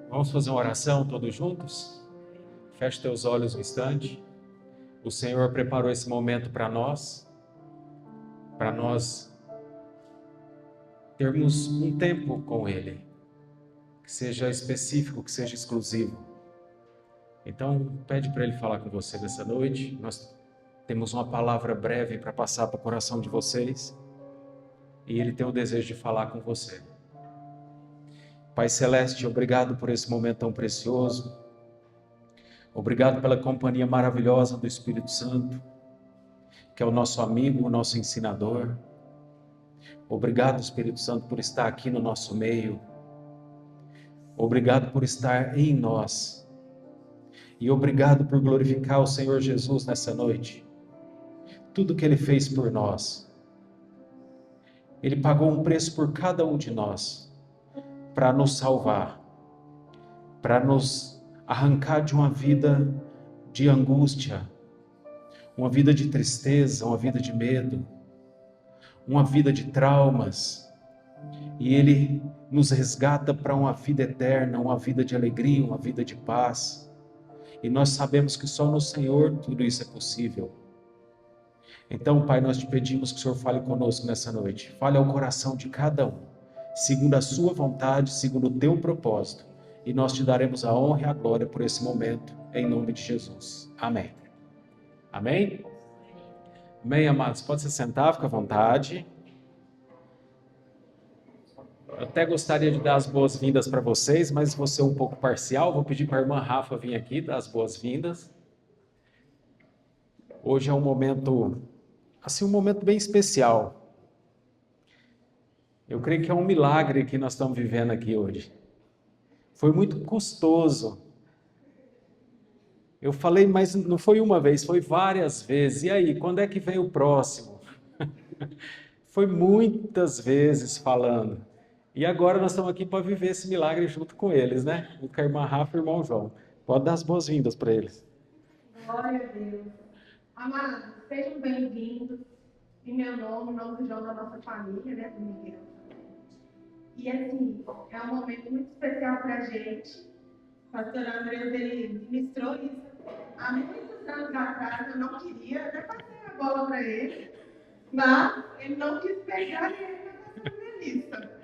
Vamos fazer uma oração todos juntos? Feche teus olhos um instante. O Senhor preparou esse momento para nós termos um tempo com Ele, que seja específico, que seja exclusivo. Então, pede para Ele falar com você nessa noite. Nós temos uma palavra breve para passar para o coração de vocês, e Ele tem o desejo de falar com você. Pai Celeste, obrigado por esse momento tão precioso. Obrigado pela companhia maravilhosa do Espírito Santo, que é o nosso amigo, o nosso ensinador. Obrigado, Espírito Santo, por estar aqui no nosso meio. Obrigado por estar em nós. E obrigado por glorificar o Senhor Jesus nessa noite. Tudo que Ele fez por nós. Ele pagou um preço por cada um de nós, para nos salvar, para nos arrancar de uma vida de angústia, uma vida de tristeza, uma vida de medo, uma vida de traumas. E Ele nos resgata para uma vida eterna, uma vida de alegria, uma vida de paz. E nós sabemos que só no Senhor tudo isso é possível. Então, Pai, nós te pedimos que o Senhor fale conosco nessa noite. Fale ao coração de cada um, segundo a sua vontade, segundo o teu propósito. E nós te daremos a honra e a glória por esse momento, em nome de Jesus. Amém. Amém? Amém, amados. Pode se sentar, fica à vontade. Eu até gostaria de dar as boas-vindas para vocês, mas vou ser um pouco parcial. Vou pedir para a irmã Rafa vir aqui dar as boas-vindas. Hoje é um momento, assim, um momento bem especial. Eu creio que é um milagre que nós estamos vivendo aqui hoje. Foi muito custoso. Eu falei, mas não foi uma vez, foi várias vezes. E aí, quando é que vem o próximo? Foi muitas vezes falando. E agora nós estamos aqui para viver esse milagre junto com eles, né? Junto com a irmã Rafa e o irmão João. Pode dar as boas-vindas para eles. Glória a Deus. Amados, sejam bem-vindos em meu nome, em nome do João, da nossa família, né, do Miguel. E assim, é um momento muito especial para a gente. O pastor Andrés, ele ministrou isso há muitos anos atrás. Eu não queria, até passei a bola para ele, mas ele não quis pegar e ele vai fazer lista.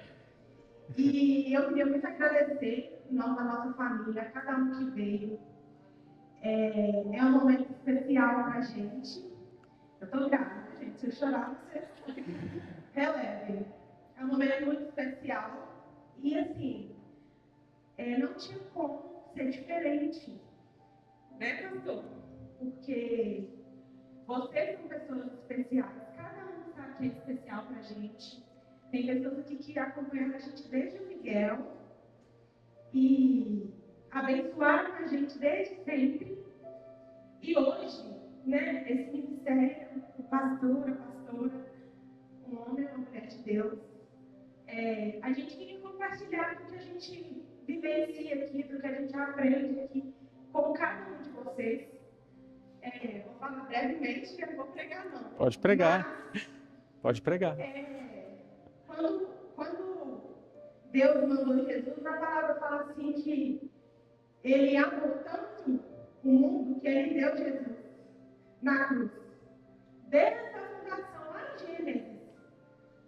E eu queria muito agradecer, em nome da nossa família, a cada um que veio. É um momento especial para a gente. Eu estou grávida, gente. Se eu chorar, vocês relevem. É um momento muito especial. E, assim, não tinha como ser diferente. Né, pastor? Porque vocês são pessoas especiais. Cada um sabe que é especial para a gente. Tem pessoas aqui que acompanham a gente desde o Miguel. E abençoaram a gente desde sempre. E hoje, né, esse ministério, o pastor, a pastora, um homem, uma mulher de Deus, a gente queria compartilhar do que a gente vivencia aqui, do que a gente aprende aqui com cada um de vocês. Vou falar brevemente, eu não vou pregar não. Pode pregar. Mas, pode pregar. Quando Deus mandou Jesus, na palavra fala assim que Ele amou tanto o mundo que Ele deu Jesus na cruz. Desde a fundação lá em Gênesis,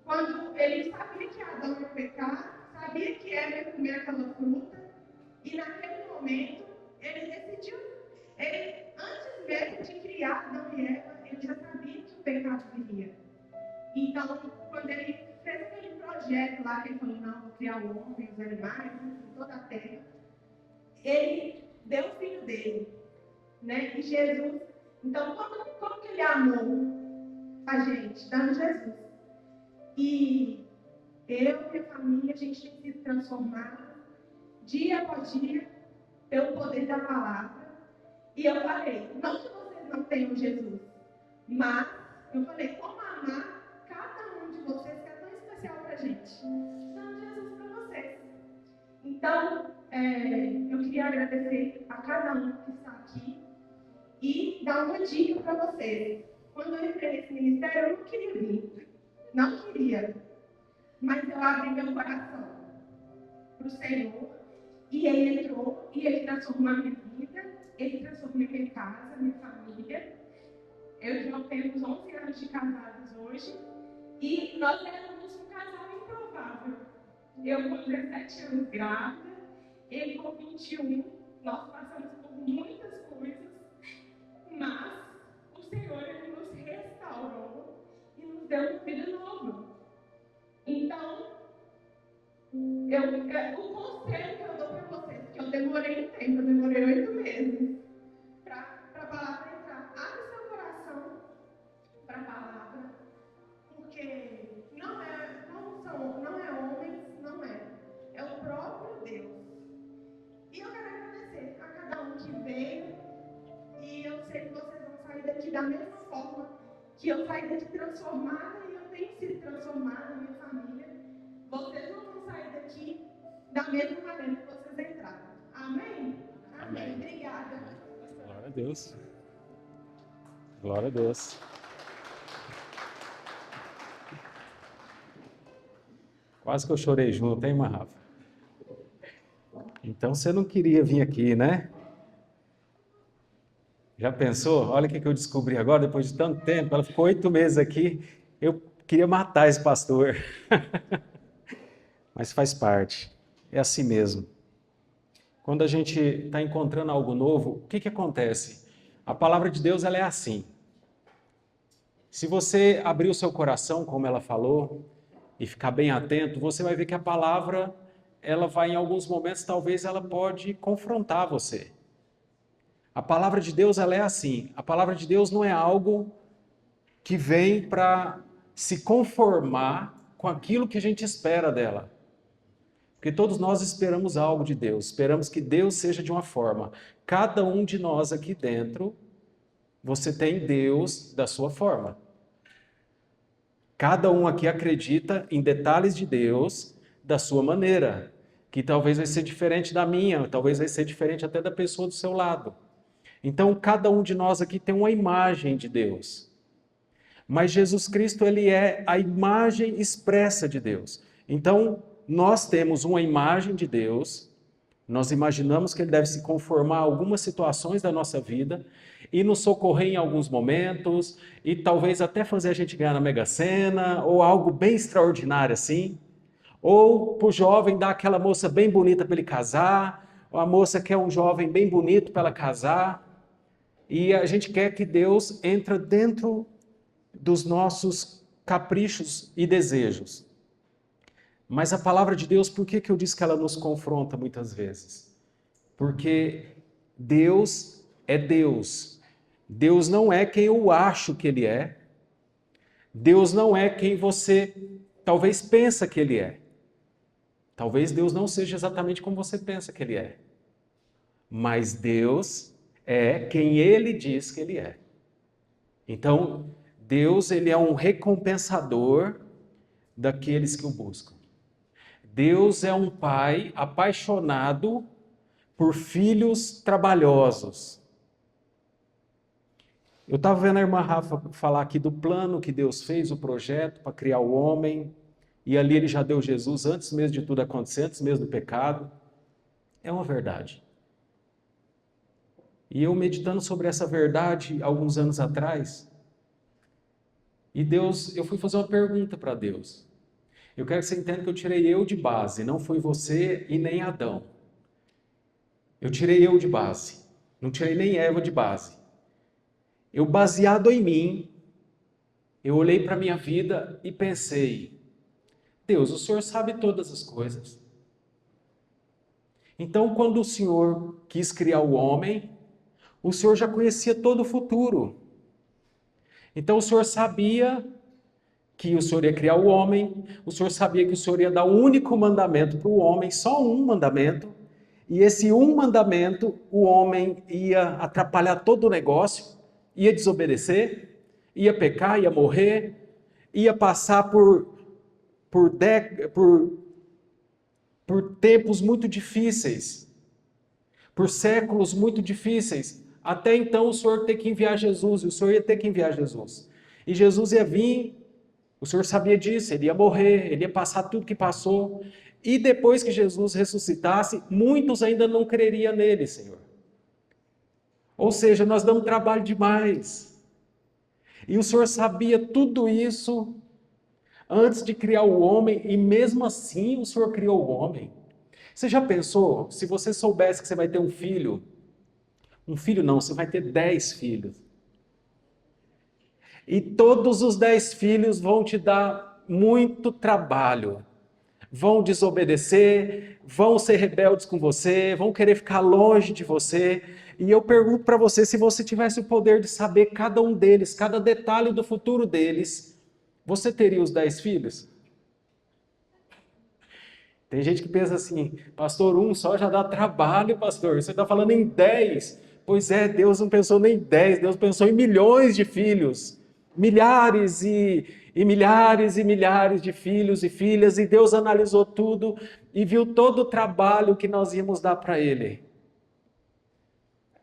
quando Ele sabia que Adão ia pecar, sabia que Eva ia comer aquela fruta, e naquele momento Ele decidiu, antes mesmo de criar Adão e Eva, Ele já sabia que o pecado viria. Então, quando Ele fez aquele projeto lá, que Ele falou, não, vou criar o homem, os animais, toda a terra, Ele deu o filho dele, né? E Jesus, então, como que Ele amou a gente? Dando Jesus. E eu e minha família, a gente tem sido transformado dia após dia pelo poder da palavra. E eu falei, não que vocês não tenham Jesus, mas eu falei, como amar cada um de vocês que é tão especial pra gente. Dando Jesus para vocês. Então, eu queria agradecer a cada um que está aqui e dar uma dica para vocês. Quando eu entrei nesse ministério, eu não queria vir. Não queria. Mas eu abri meu coração para o Senhor. E ele entrou e ele transformou a minha vida, ele transformou a minha casa, a minha família. Eu e o João temos 11 anos de casados hoje e nós éramos um casal improvável. Eu com 17 anos grávida, ele com 21, nós passamos por muitas coisas, mas o Senhor ele nos restaurou e nos deu uma vida nova. Então, o conselho que eu dou para vocês, que eu demorei um tempo, eu demorei 8 meses para a palavra entrar. Abre seu coração para a palavra, porque não é homens, não é. É o próprio Deus. E eu quero agradecer a cada um que veio, e eu sei que vocês vão sair daqui da mesma forma que eu saí daqui transformada, e eu tenho sido transformada, minha família. Vocês não vão sair daqui da mesma maneira que vocês entraram. Amém? Amém. Obrigada. Glória a Deus. Glória a Deus. Quase que eu chorei junto, hein, Rafa? Então você não queria vir aqui, né? Já pensou? Olha o que eu descobri agora, depois de tanto tempo. Ela ficou 8 meses aqui. Eu queria matar esse pastor. Mas faz parte. É assim mesmo. Quando a gente está encontrando algo novo, o que acontece? A palavra de Deus ela é assim. Se você abrir o seu coração, como ela falou, e ficar bem atento, você vai ver que a palavra, ela vai em alguns momentos, talvez ela pode confrontar você. A palavra de Deus ela é assim. A palavra de Deus não é algo que vem para se conformar com aquilo que a gente espera dela. Porque todos nós esperamos algo de Deus, esperamos que Deus seja de uma forma. Cada um de nós aqui dentro, você tem Deus da sua forma. Cada um aqui acredita em detalhes de Deus da sua maneira, que talvez vai ser diferente da minha, talvez vai ser diferente até da pessoa do seu lado. Então, cada um de nós aqui tem uma imagem de Deus. Mas Jesus Cristo, ele é a imagem expressa de Deus. Então, nós temos uma imagem de Deus, nós imaginamos que ele deve se conformar a algumas situações da nossa vida e nos socorrer em alguns momentos e talvez até fazer a gente ganhar na Mega Sena ou algo bem extraordinário assim. Ou para o jovem dar aquela moça bem bonita para ele casar, ou a moça quer um jovem bem bonito para ela casar. E a gente quer que Deus entre dentro dos nossos caprichos e desejos. Mas a palavra de Deus, por que eu disse que ela nos confronta muitas vezes? Porque Deus é Deus. Deus não é quem eu acho que Ele é. Deus não é quem você talvez pensa que Ele é. Talvez Deus não seja exatamente como você pensa que Ele é. Mas Deus é quem Ele diz que Ele é. Então, Deus ele é um recompensador daqueles que o buscam. Deus é um pai apaixonado por filhos trabalhosos. Eu estava vendo a irmã Rafa falar aqui do plano que Deus fez, o projeto para criar o homem, e ali ele já deu Jesus antes mesmo de tudo acontecer, antes mesmo do pecado. É uma verdade. E eu meditando sobre essa verdade alguns anos atrás, e eu fui fazer uma pergunta para Deus. Eu quero que você entenda que eu tirei eu de base, não foi você e nem Adão. Eu tirei eu de base, não tirei nem Eva de base. Eu, baseado em mim, eu olhei para a minha vida e pensei, Deus, o Senhor sabe todas as coisas. Então, quando o Senhor quis criar o homem, o Senhor já conhecia todo o futuro. Então, o Senhor sabia que o Senhor ia criar o homem, o Senhor sabia que o Senhor ia dar um único mandamento para o homem, só um mandamento, e esse um mandamento, o homem ia atrapalhar todo o negócio, ia desobedecer, ia pecar, ia morrer, ia passar por tempos muito difíceis, por séculos muito difíceis, até então o Senhor ter que enviar Jesus, e o Senhor ia ter que enviar Jesus. E Jesus ia vir, o Senhor sabia disso, ele ia morrer, ele ia passar tudo que passou, E depois que Jesus ressuscitasse, muitos ainda não creriam nele, Senhor. Ou seja, nós damos trabalho demais. E o Senhor sabia tudo isso antes de criar o homem, e mesmo assim o Senhor criou o homem. Você já pensou, se você soubesse que você vai ter um filho não, você vai ter 10 filhos. E todos os 10 filhos vão te dar muito trabalho. Vão desobedecer, vão ser rebeldes com você, vão querer ficar longe de você. E eu pergunto para você, se você tivesse o poder de saber cada um deles, cada detalhe do futuro deles, você teria os 10 filhos? Tem gente que pensa assim, pastor, um só já dá trabalho, pastor. Você está falando em 10. Pois é, Deus não pensou nem em 10, Deus pensou em milhões de filhos. Milhares e milhares e milhares de filhos e filhas. E Deus analisou tudo e viu todo o trabalho que nós íamos dar para Ele.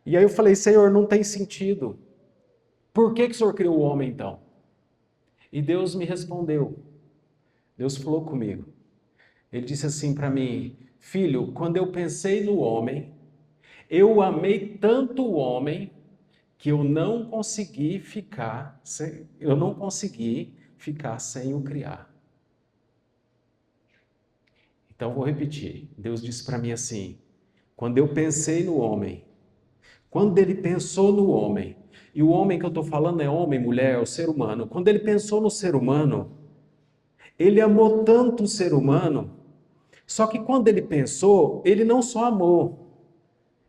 E aí eu falei, Senhor, não tem sentido. Por que o Senhor criou o homem então? E Deus me respondeu. Deus falou comigo. Ele disse assim para mim, filho, quando eu pensei no homem, eu amei tanto o homem que eu não consegui ficar sem o criar. Então vou repetir. Deus disse para mim assim, quando eu pensei no homem, quando ele pensou no homem, e o homem que eu estou falando é homem, mulher, é o ser humano. Quando ele pensou no ser humano, ele amou tanto o ser humano. Só que quando ele pensou, ele não só amou,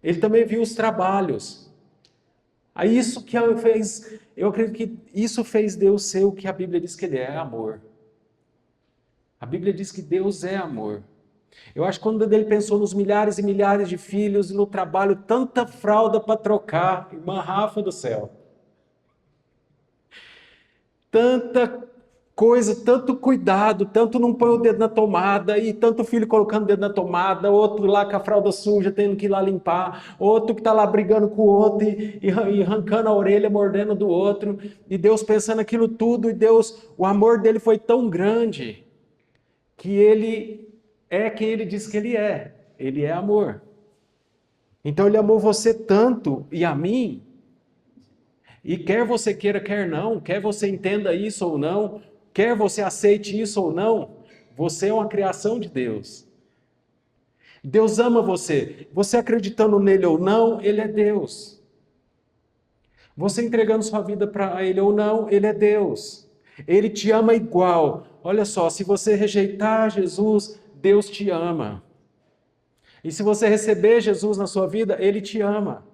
ele também viu os trabalhos. Aí isso que fez, eu acredito que isso fez Deus ser o que a Bíblia diz que Ele é, amor. A Bíblia diz que Deus é amor. Eu acho que quando ele pensou nos milhares e milhares de filhos e no trabalho, tanta fralda para trocar, irmã Rafa do céu. Tanta coisa, tanto cuidado, tanto não põe o dedo na tomada, e tanto filho colocando o dedo na tomada, outro lá com a fralda suja, tendo que ir lá limpar, outro que está lá brigando com o outro e arrancando a orelha, mordendo do outro, e Deus pensando aquilo tudo, e Deus, o amor dele foi tão grande, que ele é quem ele diz que ele é amor. Então ele amou você tanto, e a mim, e quer você queira, quer não, quer você entenda isso ou não, quer você aceite isso ou não, você é uma criação de Deus. Deus ama você. Você acreditando nele ou não, ele é Deus. Você entregando sua vida para ele ou não, ele é Deus. Ele te ama igual. Olha só, se você rejeitar Jesus, Deus te ama. E se você receber Jesus na sua vida, ele te ama.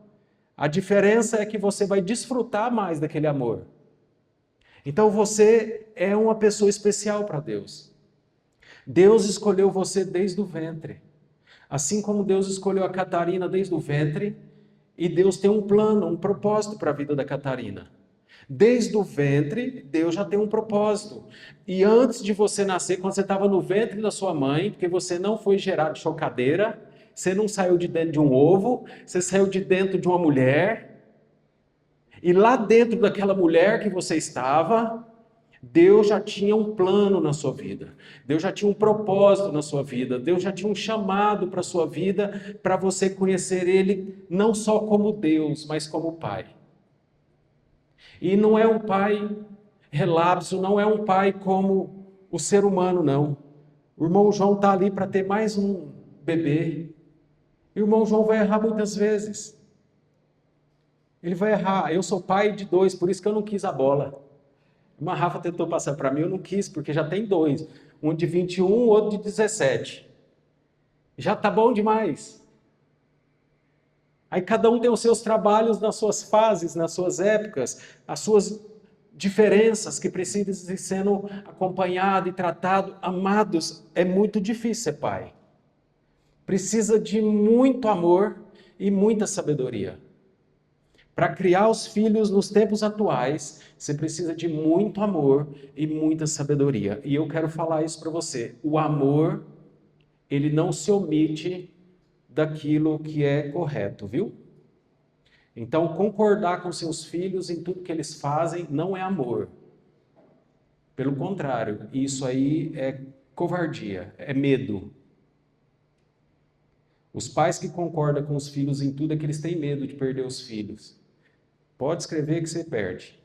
A diferença é que você vai desfrutar mais daquele amor. Então você é uma pessoa especial para Deus. Deus escolheu você desde o ventre. Assim como Deus escolheu a Catarina desde o ventre, e Deus tem um plano, um propósito para a vida da Catarina. Desde o ventre, Deus já tem um propósito. E antes de você nascer, quando você estava no ventre da sua mãe, porque você não foi gerado de chocadeira, você não saiu de dentro de um ovo, você saiu de dentro de uma mulher. E lá dentro daquela mulher que você estava, Deus já tinha um plano na sua vida. Deus já tinha um propósito na sua vida. Deus já tinha um chamado para a sua vida, para você conhecer Ele não só como Deus, mas como Pai. E não é um pai relapso, não é um pai como o ser humano, não. O irmão João está ali para ter mais um bebê. E o irmão João vai errar muitas vezes. Ele vai errar. Eu sou pai de 2, por isso que eu não quis a bola. Uma Rafa tentou passar para mim, eu não quis, porque já tem 2. Um de 21, outro de 17. Já está bom demais. Aí cada um tem os seus trabalhos nas suas fases, nas suas épocas, as suas diferenças que precisam ir sendo acompanhado e tratado. Amados, é muito difícil ser pai. Precisa de muito amor e muita sabedoria. Para criar os filhos nos tempos atuais, você precisa de muito amor e muita sabedoria. E eu quero falar isso para você. O amor, ele não se omite daquilo que é correto, viu? Então, concordar com seus filhos em tudo que eles fazem não é amor. Pelo contrário, isso aí é covardia, é medo. Os pais que concordam com os filhos em tudo é que eles têm medo de perder os filhos. Pode escrever que você perde.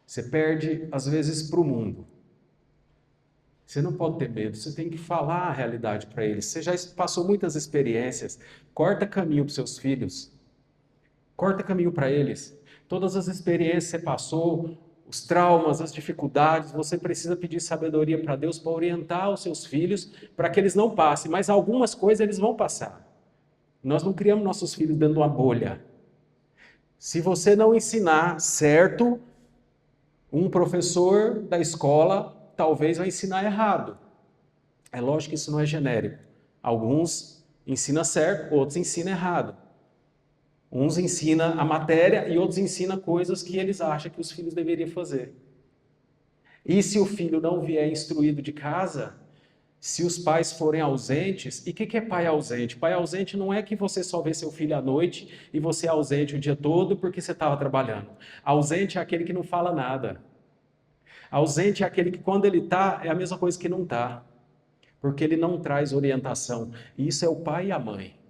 Você perde, às vezes, para o mundo. Você não pode ter medo, você tem que falar a realidade para eles. Você já passou muitas experiências. Corta caminho para os seus filhos. Corta caminho para eles. Todas as experiências que você passou, os traumas, as dificuldades, você precisa pedir sabedoria para Deus para orientar os seus filhos, para que eles não passem. Mas algumas coisas eles vão passar. Nós não criamos nossos filhos dentro de uma bolha. Se você não ensinar certo, um professor da escola talvez vai ensinar errado. É lógico que isso não é genérico. Alguns ensinam certo, outros ensinam errado. Uns ensinam a matéria e outros ensinam coisas que eles acham que os filhos deveriam fazer. E se o filho não vier instruído de casa, se os pais forem ausentes, e o que é pai ausente? Pai ausente não é que você só vê seu filho à noite e você é ausente o dia todo porque você estava trabalhando. Ausente é aquele que não fala nada. Ausente é aquele que quando ele está, é a mesma coisa que não está. Porque ele não traz orientação. E isso é o pai e a mãe.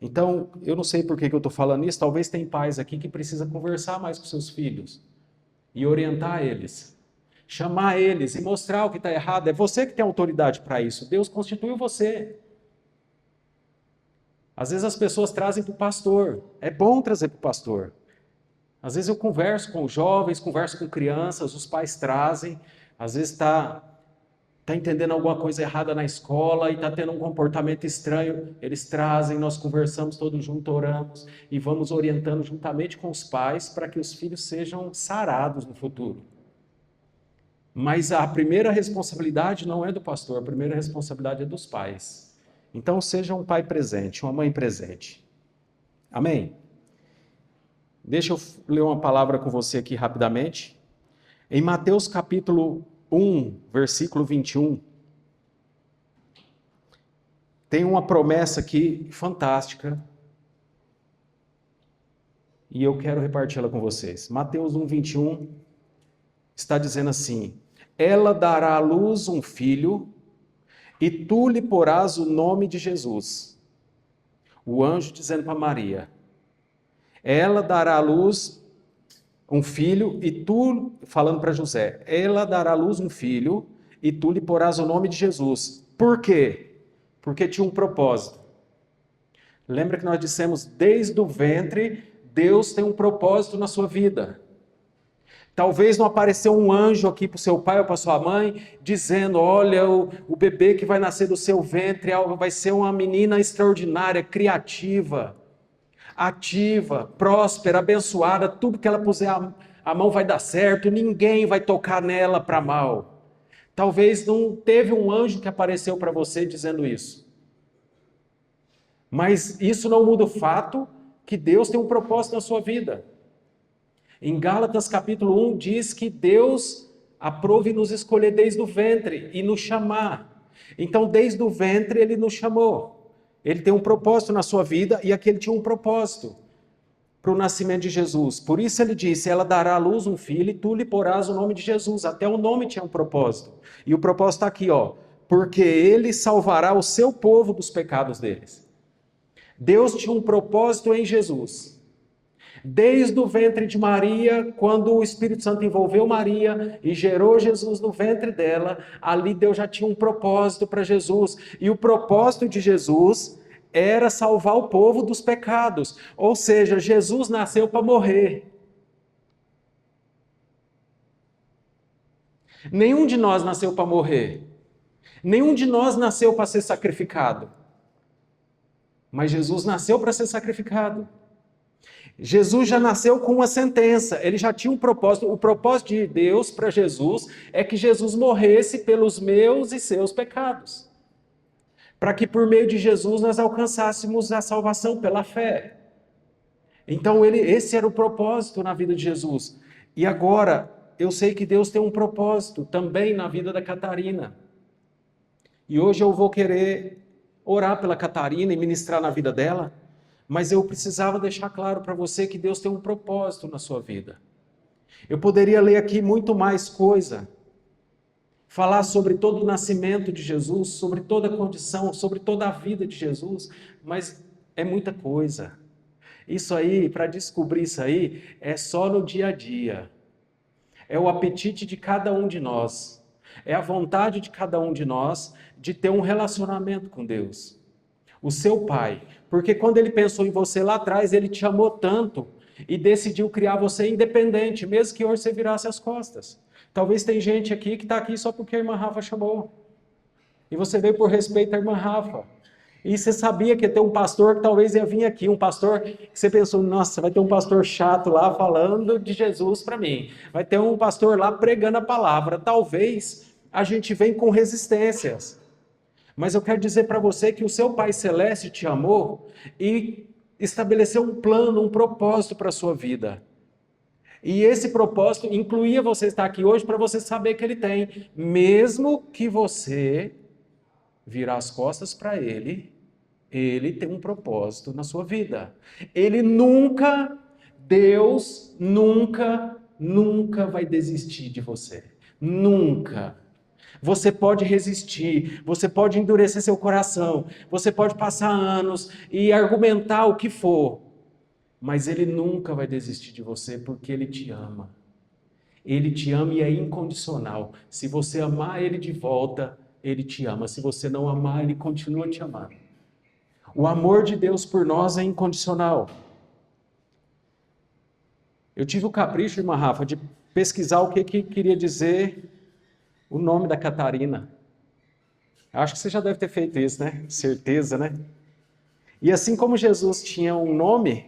Então, eu não sei por que eu estou falando isso, talvez tem pais aqui que precisam conversar mais com seus filhos e orientar eles, chamar eles e mostrar o que está errado. É você que tem autoridade para isso, Deus constituiu você. Às vezes as pessoas trazem para o pastor, é bom trazer para o pastor. Às vezes eu converso com jovens, converso com crianças, os pais trazem, às vezes está entendendo alguma coisa errada na escola e está tendo um comportamento estranho, eles trazem, nós conversamos todos juntos, oramos e vamos orientando juntamente com os pais para que os filhos sejam sarados no futuro. Mas a primeira responsabilidade não é do pastor, a primeira responsabilidade é dos pais. Então seja um pai presente, uma mãe presente. Amém? Deixa eu ler uma palavra com você aqui rapidamente. Em Mateus capítulo 1, versículo 21, tem uma promessa aqui fantástica e eu quero reparti-la com vocês. Mateus 1, 21 está dizendo assim: ela dará à luz um filho e tu lhe porás o nome de Jesus. O anjo dizendo para Maria: ela dará à luz um filho e tu, falando para José, ela dará à luz um filho e tu lhe porás o nome de Jesus. Por quê? Porque tinha um propósito. Lembra que nós dissemos, desde o ventre, Deus tem um propósito na sua vida. Talvez não apareceu um anjo aqui para o seu pai ou para sua mãe, dizendo, olha, o bebê que vai nascer do seu ventre vai ser uma menina extraordinária, criativa, ativa, próspera, abençoada, tudo que ela puser a mão vai dar certo, ninguém vai tocar nela para mal. Talvez não teve um anjo que apareceu para você dizendo isso. Mas isso não muda o fato que Deus tem um propósito na sua vida. Em Gálatas capítulo 1 diz que Deus aprove nos escolher desde o ventre e nos chamar. Então desde o ventre Ele nos chamou. Ele tem um propósito na sua vida e aqui ele tinha um propósito para o nascimento de Jesus. Por isso ele disse, ela dará à luz um filho e tu lhe porás o nome de Jesus. Até o nome tinha um propósito. E o propósito está aqui, ó. Porque ele salvará o seu povo dos pecados deles. Deus tinha um propósito em Jesus. Desde o ventre de Maria, quando o Espírito Santo envolveu Maria e gerou Jesus no ventre dela, ali Deus já tinha um propósito para Jesus. E o propósito de Jesus era salvar o povo dos pecados. Ou seja, Jesus nasceu para morrer. Nenhum de nós nasceu para morrer. Nenhum de nós nasceu para ser sacrificado. Mas Jesus nasceu para ser sacrificado. Jesus já nasceu com uma sentença, ele já tinha um propósito. O propósito de Deus para Jesus é que Jesus morresse pelos meus e seus pecados. Para que por meio de Jesus nós alcançássemos a salvação pela fé. Então esse era o propósito na vida de Jesus. E agora, eu sei que Deus tem um propósito também na vida da Catarina. E hoje eu vou querer orar pela Catarina e ministrar na vida dela. Mas eu precisava deixar claro para você que Deus tem um propósito na sua vida. Eu poderia ler aqui muito mais coisa. falar sobre todo o nascimento de Jesus, sobre toda a condição, sobre toda a vida de Jesus, mas é muita coisa. Isso aí, para descobrir isso aí, é só no dia a dia. É o apetite de cada um de nós. É a vontade de cada um de nós de ter um relacionamento com Deus. O seu Pai. Porque quando Ele pensou em você lá atrás, Ele te amou tanto e decidiu criar você independente, mesmo que hoje você virasse as costas. Talvez tem gente aqui que está aqui só porque a irmã Rafa chamou. E você veio por respeito à irmã Rafa. E você sabia que ia ter um pastor que talvez ia vir aqui, um pastor que você pensou, nossa, vai ter um pastor chato lá falando de Jesus para mim. Vai ter um pastor lá pregando a palavra. Talvez a gente venha com resistências. Mas eu quero dizer para você que o seu Pai Celeste te amou e estabeleceu um plano, um propósito para a sua vida. E esse propósito incluía você estar aqui hoje para você saber que Ele tem. Mesmo que você virar as costas para Ele, Ele tem um propósito na sua vida. Ele nunca, Deus nunca vai desistir de você. Nunca. Você pode resistir, você pode endurecer seu coração, você pode passar anos e argumentar o que for, mas Ele nunca vai desistir de você porque Ele te ama. Ele te ama e é incondicional. Se você amar Ele de volta, Ele te ama. Se você não amar, Ele continua te amando. O amor de Deus por nós é incondicional. Eu tive o capricho, irmã Rafa, de pesquisar o que queria dizer o nome da Catarina. Acho que você já deve ter feito isso, né? Certeza, né? E assim como Jesus tinha um nome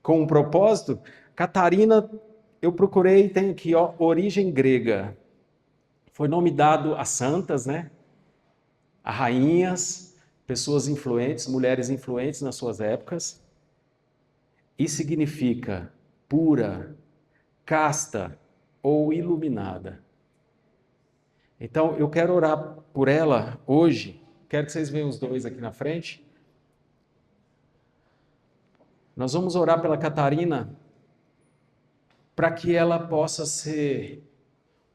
com um propósito, Catarina, eu procurei, tem aqui, ó, origem grega. Foi nome dado a santas, né? A rainhas, pessoas influentes, mulheres influentes nas suas épocas. E significa pura, casta ou iluminada. Então, eu quero orar por ela hoje. Quero que vocês vejam os dois aqui na frente. Nós vamos orar pela Catarina para que ela possa ser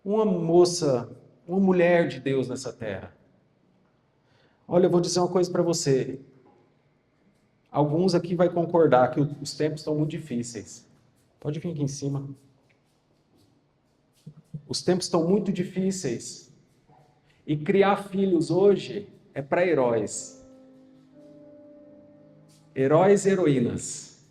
uma moça, uma mulher de Deus nessa terra. Olha, eu vou dizer uma coisa para você. Alguns aqui vão concordar que os tempos estão muito difíceis. Pode vir aqui em cima. Os tempos estão muito difíceis. E criar filhos hoje é para heróis. Heróis e heroínas.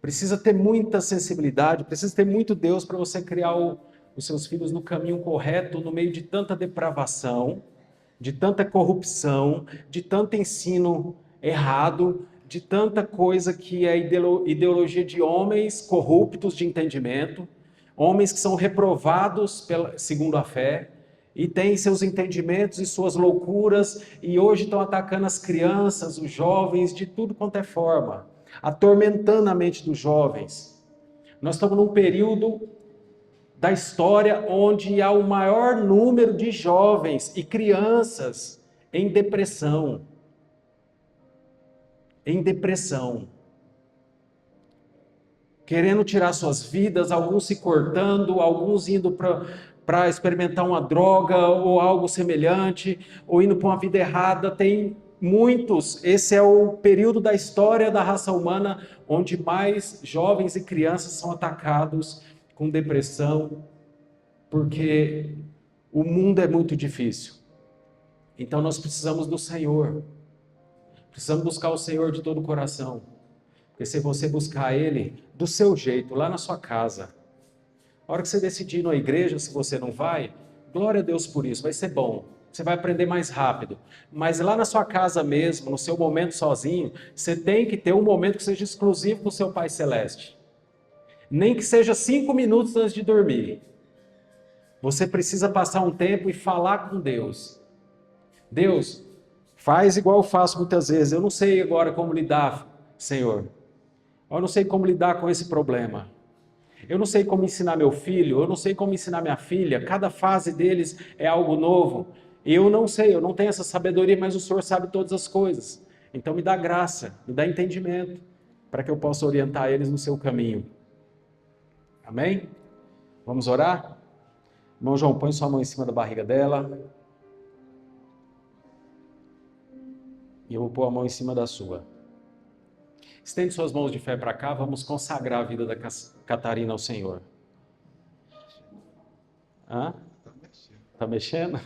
Precisa ter muita sensibilidade, precisa ter muito Deus para você criar os seus filhos no caminho correto, no meio de tanta depravação, de tanta corrupção, de tanto ensino errado, de tanta coisa que é ideologia de homens corruptos de entendimento, homens que são reprovados segundo a fé, e têm seus entendimentos e suas loucuras, e hoje estão atacando as crianças, os jovens, de tudo quanto é forma, atormentando a mente dos jovens. Nós estamos num período da história onde há o maior número de jovens e crianças em depressão. Em depressão. Querendo tirar suas vidas, alguns se cortando, alguns indo para experimentar uma droga ou algo semelhante, ou indo para uma vida errada. Tem muitos. Esse é o período da história da raça humana onde mais jovens e crianças são atacados com depressão, porque o mundo é muito difícil. Então nós precisamos do Senhor. Precisamos buscar o Senhor de todo o coração. Porque se você buscar Ele do seu jeito, lá na sua casa, a hora que você decidir ir na igreja, se você não vai, glória a Deus por isso, vai ser bom. Você vai aprender mais rápido. Mas lá na sua casa mesmo, no seu momento sozinho, você tem que ter um momento que seja exclusivo com o seu Pai Celeste. Nem que seja 5 minutos antes de dormir. Você precisa passar um tempo e falar com Deus. Deus, faz igual eu faço muitas vezes. Eu não sei agora como lidar, Senhor. Eu não sei como lidar com esse problema. Eu não sei como ensinar meu filho, eu não sei como ensinar minha filha. Cada fase deles é algo novo. Eu não sei, eu não tenho essa sabedoria, mas o Senhor sabe todas as coisas. Então me dá graça, me dá entendimento, para que eu possa orientar eles no seu caminho. Amém? Vamos orar? Irmão João, põe sua mão em cima da barriga dela. E eu vou pôr a mão em cima da sua. Estende suas mãos de fé para cá, vamos consagrar a vida da Catarina ao Senhor. Hã? Tá mexendo?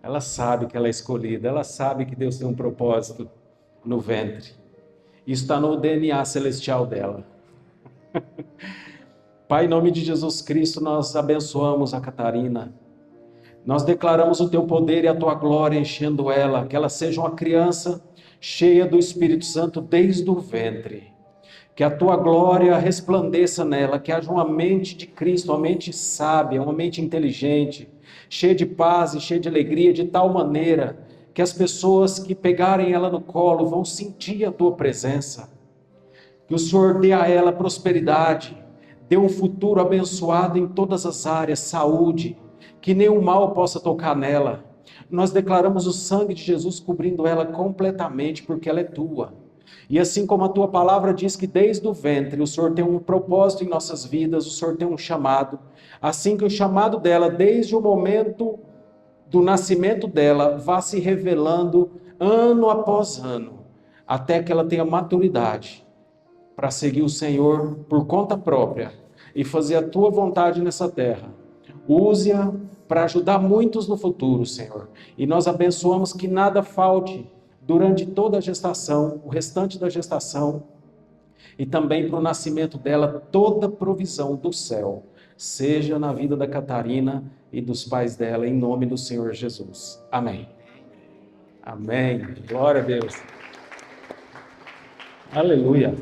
Ela sabe que ela é escolhida, ela sabe que Deus tem um propósito no ventre. Isso está no DNA celestial dela. Pai, em nome de Jesus Cristo, nós abençoamos a Catarina. Nós declaramos o teu poder e a tua glória enchendo ela, que ela seja uma criança cheia do Espírito Santo desde o ventre. Que a tua glória resplandeça nela, que haja uma mente de Cristo, uma mente sábia, uma mente inteligente, cheia de paz e cheia de alegria, de tal maneira que as pessoas que pegarem ela no colo vão sentir a tua presença. Que o Senhor dê a ela prosperidade, dê um futuro abençoado em todas as áreas, saúde, que nenhum mal possa tocar nela. Nós declaramos o sangue de Jesus cobrindo ela completamente, porque ela é tua. E assim como a tua palavra diz que desde o ventre o Senhor tem um propósito em nossas vidas, o Senhor tem um chamado, assim que o chamado dela, desde o momento do nascimento dela, vá se revelando ano após ano, até que ela tenha maturidade para seguir o Senhor por conta própria e fazer a tua vontade nessa terra. Use-a para ajudar muitos no futuro, Senhor. E nós abençoamos que nada falte durante toda a gestação, o restante da gestação, e também para o nascimento dela, toda provisão do céu, seja na vida da Catarina e dos pais dela, em nome do Senhor Jesus. Amém. Amém. Glória a Deus. Aleluia.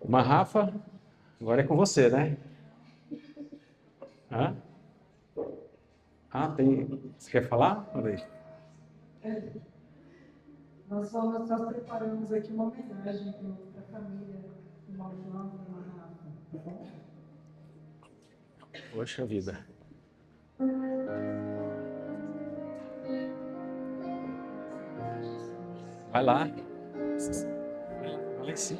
Uma Rafa, agora é com você, né? Hã? Ah, tem. Você quer falar? Nós preparamos aqui uma homenagem para a família do Malvão e da Rafa, tá bom? Poxa vida. Vai lá. Vai lá em cima.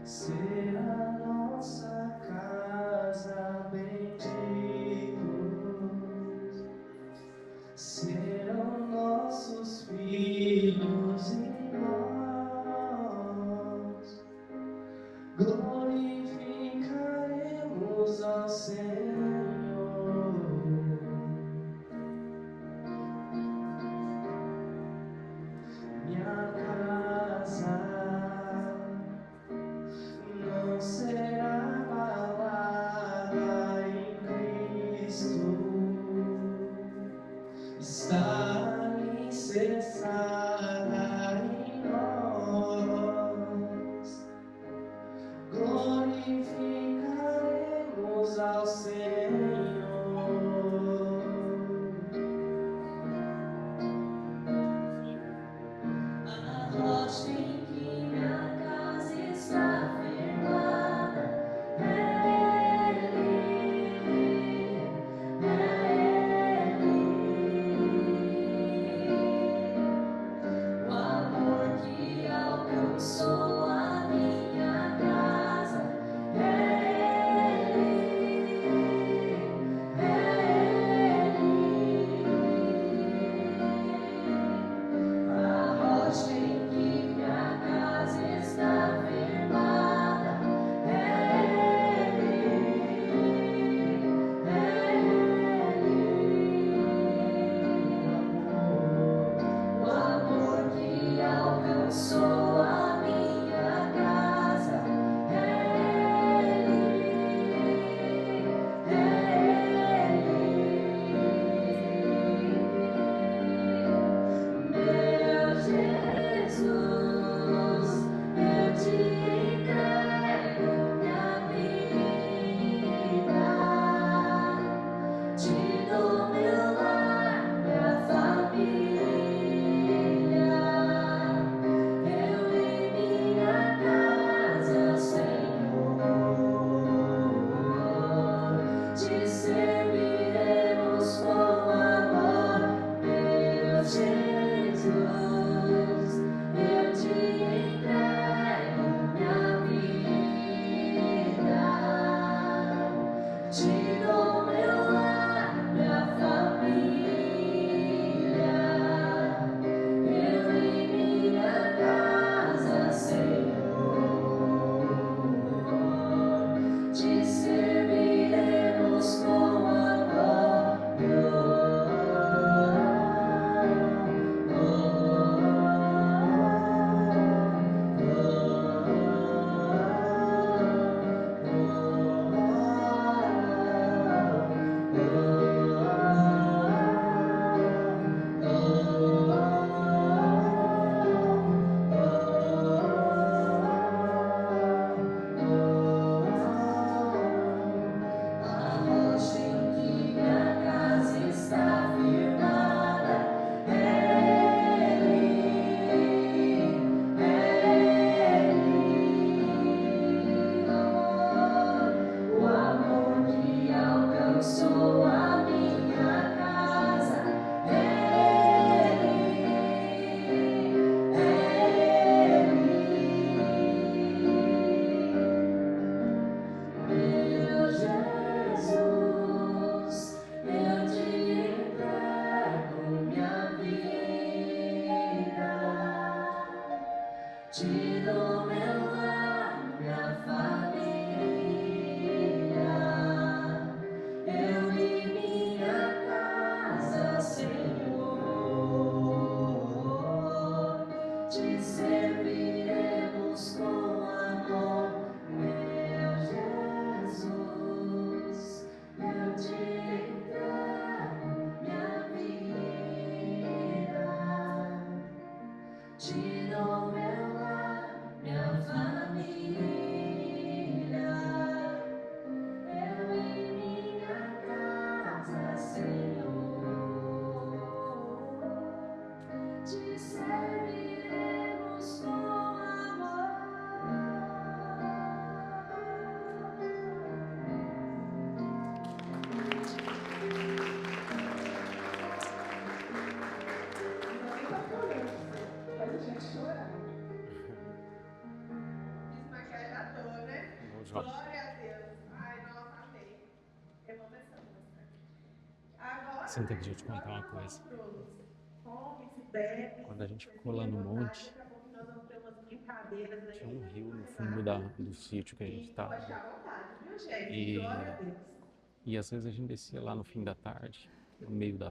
Ser a nossa casa, benditos serão nossos filhos e nós glorificaremos ao Senhor. Minha casa João. Glória a Deus. Ai, nossa, amei. Eu amo essa música. Agora, Senta aqui, deixa eu te contar uma coisa. come, se bebe. Quando a gente ficou lá no monte, Daqui a pouco nós vamos ter umas brincadeiras aí. tinha um rio no fundo do sítio que a gente E pode estava. ficar à vontade, viu, gente? E, Glória a Deus. e às vezes a gente descia lá no fim da tarde, no meio da